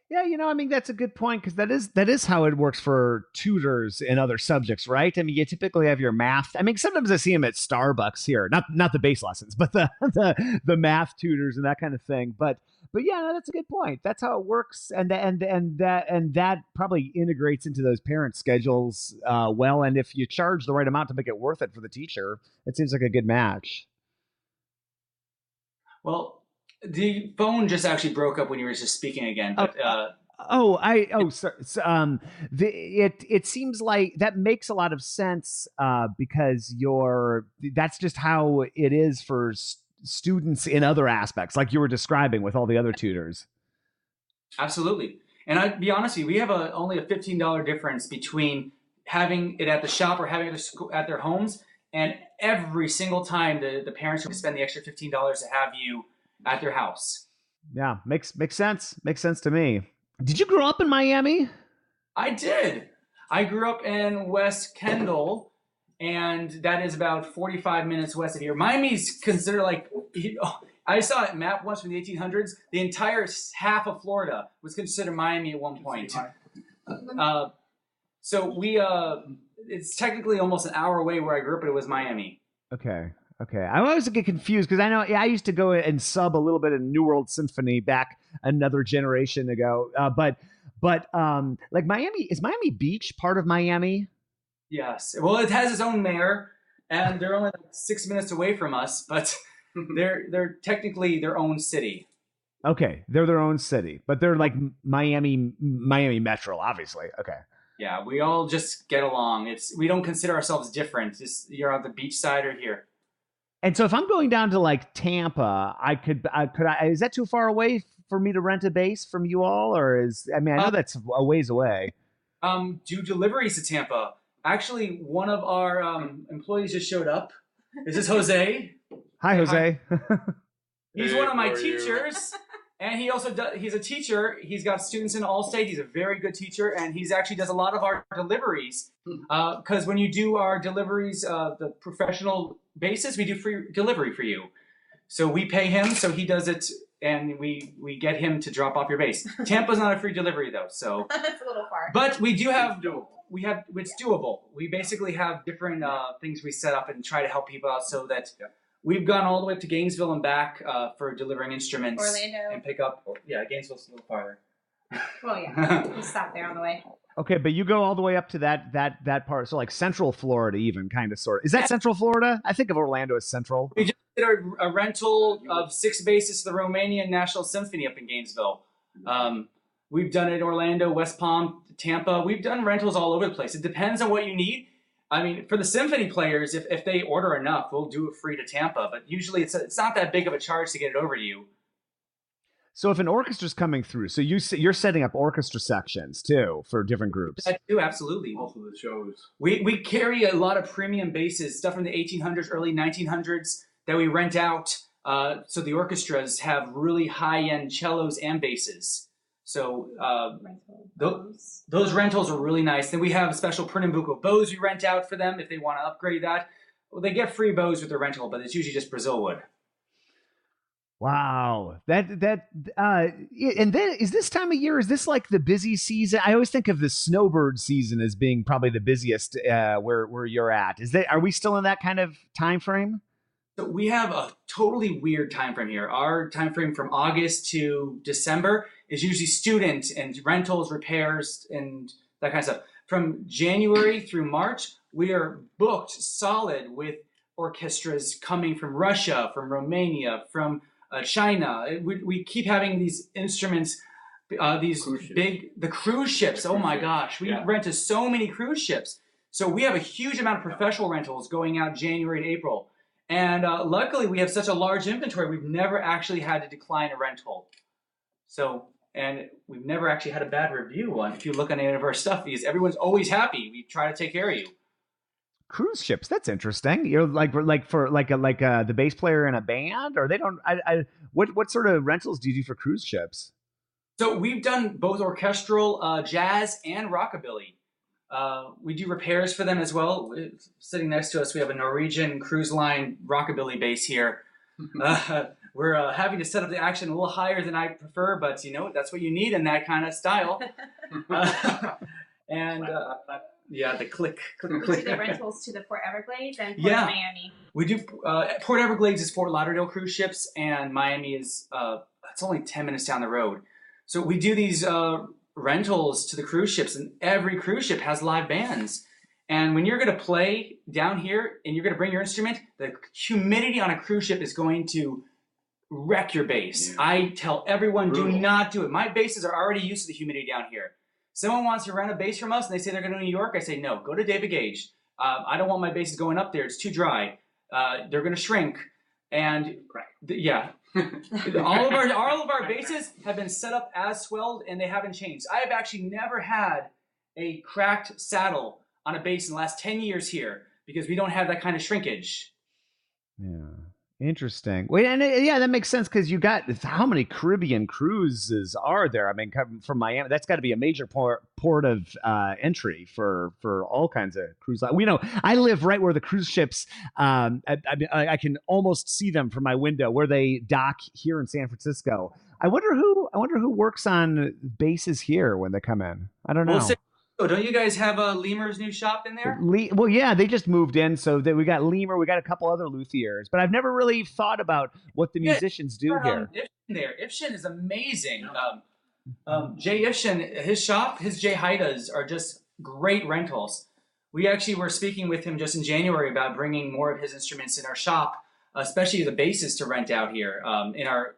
Speaker 2: Yeah, I mean, that's a good point, because that is how it works for tutors in other subjects, right? I mean, you typically have your math. I mean, sometimes I see them at Starbucks here, not the bass lessons, but the math tutors and that kind of thing. But yeah, no, that's a good point. That's how it works, and that probably integrates into those parent schedules well. And if you charge the right amount to make it worth it for the teacher, it seems like a good match.
Speaker 1: Well, the phone just actually broke up when you were just speaking again. But,
Speaker 2: it seems like that makes a lot of sense because that's just how it is for students in other aspects, like you were describing with all the other tutors.
Speaker 1: Absolutely. And I'd be honest with you, we have only a $15 difference between having it at the shop or having it at their homes. And every single time the parents will spend the extra $15 to have you at their house.
Speaker 2: Yeah, makes sense. Makes sense to me. Did you grow up in Miami?
Speaker 1: I did. I grew up in West Kendall, and that is about 45 minutes west of here. Miami's considered like, I saw a map once from the 1800s. The entire half of Florida was considered Miami at one point. So it's technically almost an hour away where I grew up, but it was Miami.
Speaker 2: Okay. I always get confused because I know I used to go and sub a little bit in New World Symphony back another generation ago. But like is Miami Beach part of Miami?
Speaker 1: Yes. Well, it has its own mayor, and they're only like 6 minutes away from us, but they're technically their own city.
Speaker 2: Okay, they're their own city, but they're like Miami Metro, obviously. Okay.
Speaker 1: Yeah, we all just get along. We don't consider ourselves different. You're on the beach side or here.
Speaker 2: And so if I'm going down to like Tampa, is that too far away for me to rent a bass from you all? Or I know that's a ways away.
Speaker 1: Do deliveries to Tampa. Actually, one of our employees just showed up. Is this Jose?
Speaker 2: Hi, Jose.
Speaker 1: He's one of my teachers. And he's a teacher. He's got students in all states. He's a very good teacher. And he's actually does a lot of our deliveries. Because when you do our deliveries, the professional basis, we do free delivery for you. So we pay him, so he does it, and we get him to drop off your bass. Tampa's not a free delivery though, so
Speaker 4: That's a little far.
Speaker 1: but we do have it's doable. We basically have different things we set up and try to help people out so that we've gone all the way up to Gainesville and back for delivering instruments.
Speaker 4: Orlando.
Speaker 1: And pick up. Yeah, Gainesville's a little farther.
Speaker 4: Well, yeah. We stopped there on the way.
Speaker 2: Okay, but you go all the way up to that part. So like Central Florida, even kind of sort of. Is that Central Florida? I think of Orlando as Central.
Speaker 1: We just did a rental of 6 basses to the Romanian National Symphony up in Gainesville. We've done it in Orlando, West Palm, Tampa. We've done rentals all over the place. It depends on what you need. I mean, for the symphony players, if they order enough, we'll do it free to Tampa. But usually it's not that big of a charge to get it over to you.
Speaker 2: So if an orchestra's coming through, so you're setting up orchestra sections too for different groups.
Speaker 1: I do, absolutely.
Speaker 6: Also the shows.
Speaker 1: We carry a lot of premium basses, stuff from the 1800s, early 1900s that we rent out. So the orchestras have really high-end cellos and basses. So those rentals are really nice. Then we have special Pernambuco bows we rent out for them if they want to upgrade that. Well, they get free bows with the rental, but it's usually just Brazil wood.
Speaker 2: Wow, and then is this time of year? Is this like the busy season? I always think of the snowbird season as being probably the busiest where you're at. Are we still in that kind of time frame?
Speaker 1: So we have a totally weird time frame here. Our time frame from August to December is usually student and rentals, repairs, and that kind of stuff. From January through March, we are booked solid with orchestras coming from Russia, from Romania, from China. We keep having these instruments, the cruise ships. Oh my gosh, we rent to so many cruise ships. So we have a huge amount of professional rentals going out January and April. And luckily we have such a large inventory, we've never actually had to decline a rental. So, and we've never actually had a bad review on, if you look on any of our stuff, because everyone's always happy. We try to take care of you.
Speaker 2: Cruise ships, that's interesting. You're like the bass player in a band, or they don't. What sort of rentals do you do for cruise ships?
Speaker 1: So we've done both orchestral, jazz, and rockabilly. We do repairs for them as well. Sitting next to us, we have a Norwegian cruise line rockabilly bass here. We're having to set up the action a little higher than I prefer, but that's what you need in that kind of style. Yeah, the click.
Speaker 4: We do the rentals to the Port Everglades and Port Miami.
Speaker 1: We do. Port Everglades is Fort Lauderdale cruise ships, and Miami is it's only 10 minutes down the road. So we do these rentals to the cruise ships, and every cruise ship has live bands. And when you're going to play down here and you're going to bring your instrument, the humidity on a cruise ship is going to wreck your bass. Yeah. I tell everyone, do not do it. My basses are already used to the humidity down here. Someone wants to rent a bass from us and they say they're going to New York. I say, no, go to David Gage. I don't want my basses going up there. It's too dry. They're going to shrink. And all of our basses have been set up as swelled and they haven't changed. I have actually never had a cracked saddle on a bass in the last 10 years here because we don't have that kind of shrinkage.
Speaker 2: Yeah. Interesting. Wait, and yeah, that makes sense because you got how many Caribbean cruises are there? I mean, coming from Miami, that's got to be a major port of entry for all kinds of cruise lines. We know I live right where the cruise ships. I can almost see them from my window where they dock here in San Francisco. I wonder who works on bases here when they come in. I don't know.
Speaker 1: Don't you guys have a Lemur's new shop in there?
Speaker 2: Well, yeah, they just moved in, so we got Lemur, we got a couple other luthiers, but I've never really thought about what the musicians do here.
Speaker 1: Ifshin is amazing. Jay Ifshin, his shop, his Jay Haidas are just great rentals. We actually were speaking with him just in January about bringing more of his instruments in our shop, especially the basses to rent out here in our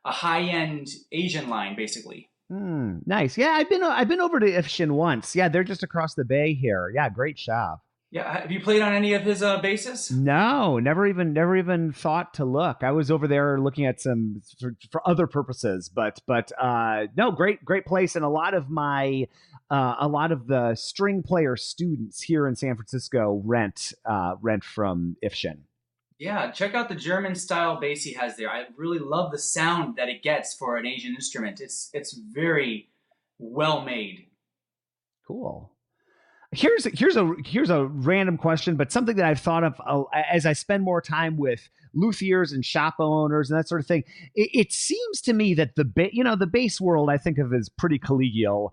Speaker 1: a high-end Asian line, basically.
Speaker 2: Nice. Yeah, I've been over to Ifshin once. Yeah, they're just across the bay here. Yeah, great shop.
Speaker 1: Yeah, have you played on any of his basses?
Speaker 2: No, never even thought to look. I was over there looking at some for other purposes, but no, great place, and a lot of the string player students here in San Francisco rent from Ifshin.
Speaker 1: Yeah, check out the German style bass he has there. I really love the sound that it gets for an Asian instrument. It's very well made.
Speaker 2: Cool. Here's a random question, but something that I've thought of as I spend more time with luthiers and shop owners and that sort of thing. It seems to me that the bass world I think of as pretty collegial,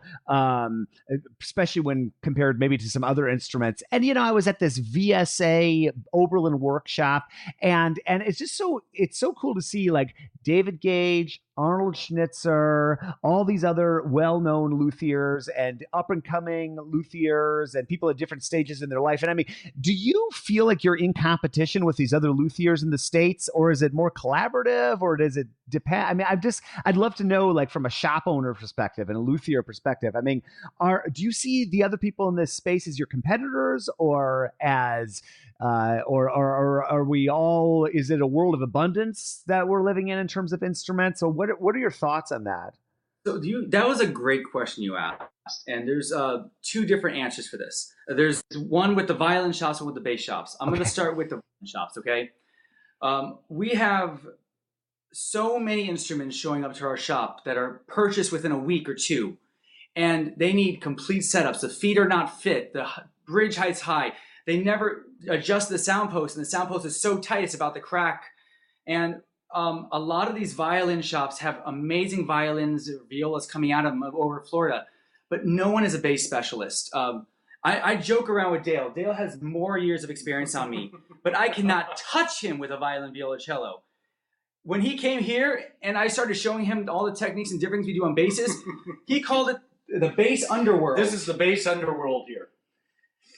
Speaker 2: especially when compared maybe to some other instruments. And I was at this VSA Oberlin workshop, and it's just it's so cool to see like David Gage, Arnold Schnitzer, all these other well-known luthiers and up-and-coming luthiers and people at different stages in their life. And I mean, do you feel like you're in competition with these other luthiers in the States, or is it more collaborative, or does it depend? I mean, I'd love to know, like, from a shop owner perspective and a luthier perspective. I mean, do you see the other people in this space as your competitors, or as or are we all? Is it a world of abundance that we're living in terms of instruments? So what are your thoughts on that?
Speaker 1: So that was a great question you asked, and there's two different answers for this. There's one with the violin shops and with the bass shops. I'm going to start with the violin shops. Okay, we have so many instruments showing up to our shop that are purchased within a week or two, and they need complete setups. The feet are not fit. The bridge height's high. They never adjust the sound post, and the sound post is so tight it's about to crack. And a lot of these violin shops have amazing violins, violas coming out of them over Florida, but no one is a bass specialist. I joke around with Dale. Dale has more years of experience on me, but I cannot touch him with a violin, viola, cello. When he came here and I started showing him all the techniques and different things we do on basses, he called it the bass underworld.
Speaker 6: This is the bass underworld here.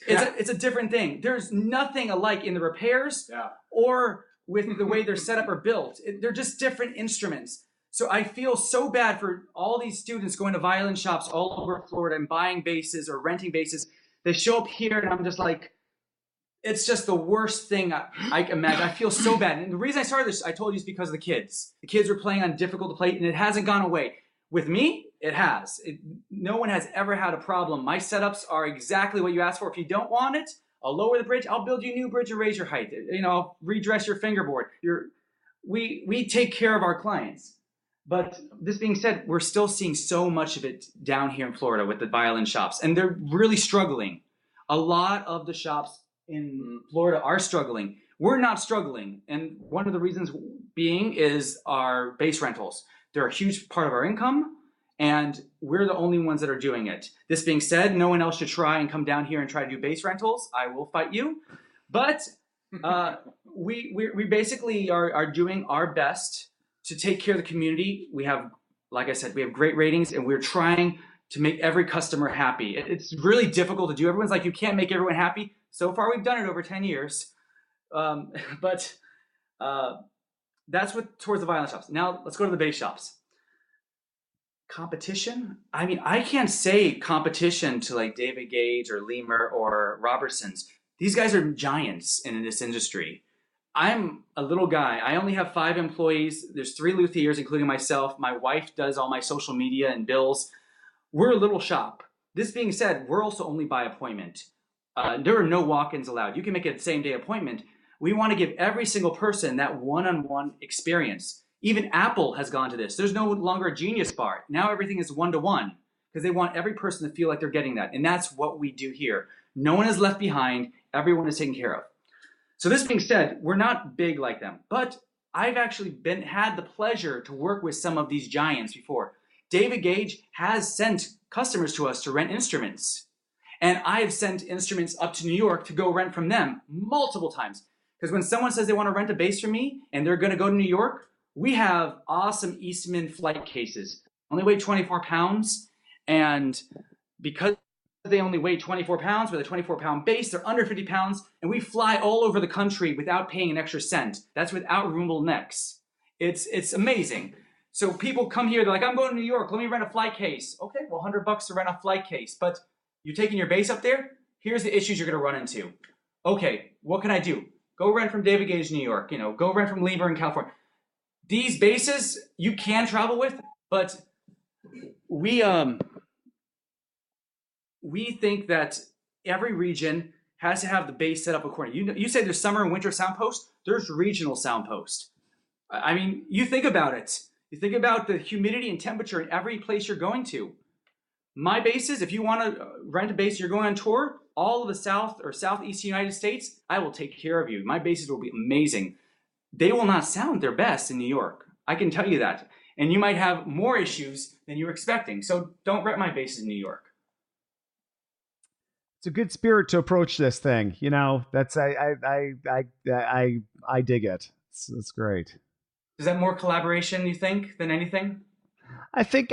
Speaker 1: It's a different thing. There's nothing alike in the repairs or with the way they're set up or built. They're just different instruments. So I feel so bad for all these students going to violin shops all over Florida and buying basses or renting basses. They show up here and I'm just like, it's just the worst thing I can imagine. I feel so bad. And the reason I started this, I told you, is because of the kids. The kids were playing on difficult to play, and it hasn't gone away. With me, it has. No one has ever had a problem. My setups are exactly what you asked for. If you don't want it, I'll lower the bridge. I'll build you a new bridge and raise your height. I'll redress your fingerboard. We take care of our clients. But this being said, we're still seeing so much of it down here in Florida with the violin shops, and they're really struggling. A lot of the shops in Florida are struggling. We're not struggling, and one of the reasons being is our bass rentals. They're a huge part of our income, and we're the only ones that are doing it. This being said, no one else should try and come down here and try to do bass rentals. I will fight you. But we basically are doing our best to take care of the community. We have, like I said, we have great ratings, and we're trying to make every customer happy. It's really difficult to do. Everyone's like, you can't make everyone happy. So far, we've done it over 10 years. But that's towards the violin shops. Now let's go to the bass shops. Competition? I mean, I can't say competition to like David Gage or Lemur or Robertson's. These guys are giants in this industry. I'm a little guy. I only have 5 employees. There's 3 luthiers, including myself. My wife does all my social media and bills. We're a little shop. This being said, we're also only by appointment. There are no walk-ins allowed. You can make a same-day appointment, We want to give every single person that one-on-one experience. Even Apple has gone to this. There's no longer a Genius Bar. Now everything is one-to-one because they want every person to feel like they're getting that. And that's what we do here. No one is left behind. Everyone is taken care of. So this being said, we're not big like them, but I've actually had the pleasure to work with some of these giants before. David Gage has sent customers to us to rent instruments. And I've sent instruments up to New York to go rent from them multiple times. Because when someone says they want to rent a bass from me and they're going to go to New York, we have awesome Eastman flight cases. Only weigh 24 pounds. And because they only weigh 24 pounds with a 24-pound bass, they're under 50 pounds. And we fly all over the country without paying an extra cent. That's without removable necks. It's amazing. So people come here, they're like, I'm going to New York. Let me rent a flight case. Okay, well, $100 to rent a flight case. But you're taking your bass up there? Here's the issues you're going to run into. Okay, what can I do? Go rent from David Gage, New York. Go rent from Lieber in California. These basses you can travel with, but we think that every region has to have the bass set up accordingly. You say there's summer and winter sound post. There's regional sound post. I mean, you think about it. You think about the humidity and temperature in every place you're going to. My basses, if you want to rent a bass, you're going on tour, all of the South or Southeast United States, I will take care of you. My basses will be amazing. They will not sound their best in New York. I can tell you that. And you might have more issues than you were expecting. So don't rent my basses in New York.
Speaker 2: It's a good spirit to approach this thing. That's I dig it. It's great.
Speaker 1: Is that more collaboration, you think, than anything?
Speaker 2: I think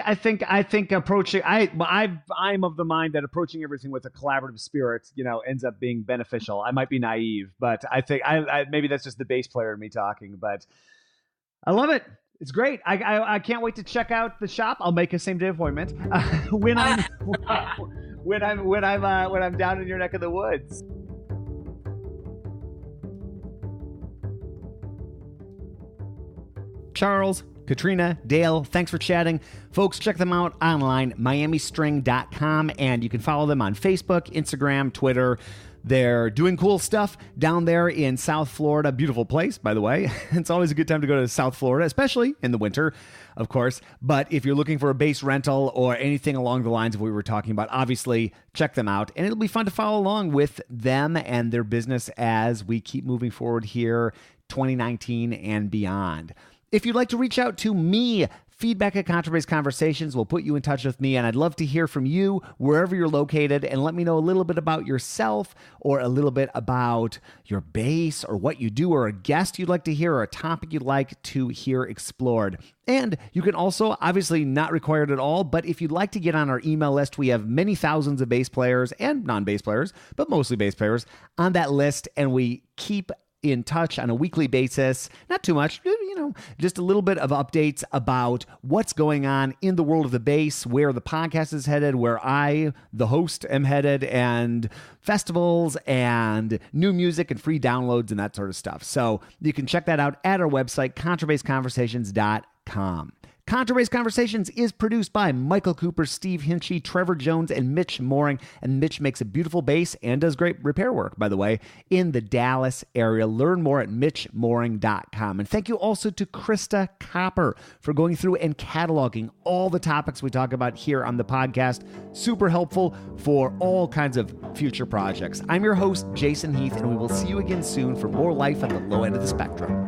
Speaker 2: approaching. I'm of the mind that approaching everything with a collaborative spirit, ends up being beneficial. I might be naive, but I think maybe that's just the bass player in me talking. But I love it. It's great. I can't wait to check out the shop. I'll make a same day appointment when I'm down in your neck of the woods. Charles, Katrina, Dale, thanks for chatting. Folks, check them out online, miamistring.com, and you can follow them on Facebook, Instagram, Twitter. They're doing cool stuff down there in South Florida. Beautiful place, by the way. It's always a good time to go to South Florida, especially in the winter, of course. But if you're looking for a bass rental or anything along the lines of what we were talking about, obviously check them out. And it'll be fun to follow along with them and their business as we keep moving forward here, 2019 and beyond. If you'd like to reach out to me, feedback at Contrabass Conversations will put you in touch with me, and I'd love to hear from you wherever you're located, and let me know a little bit about yourself or a little bit about your bass or what you do or a guest you'd like to hear or a topic you'd like to hear explored. And you can also, obviously not required at all, but if you'd like to get on our email list, we have many thousands of bass players and non-bass players, but mostly bass players on that list, and we keep in touch on a weekly basis. Not too much, just a little bit of updates about what's going on in the world of the bass, where the podcast is headed, where I, the host, am headed, and festivals and new music and free downloads and that sort of stuff. So you can check that out at our website, contrabassconversations.com. Contrabass Conversations is produced by Michael Cooper, Steve Hinchy, Trevor Jones, and Mitch Mooring. And Mitch makes a beautiful bass and does great repair work, by the way, in the Dallas area. Learn more at mitchmooring.com. And thank you also to Krista Copper for going through and cataloging all the topics we talk about here on the podcast. Super helpful for all kinds of future projects. I'm your host, Jason Heath, and we will see you again soon for more life on the low end of the spectrum.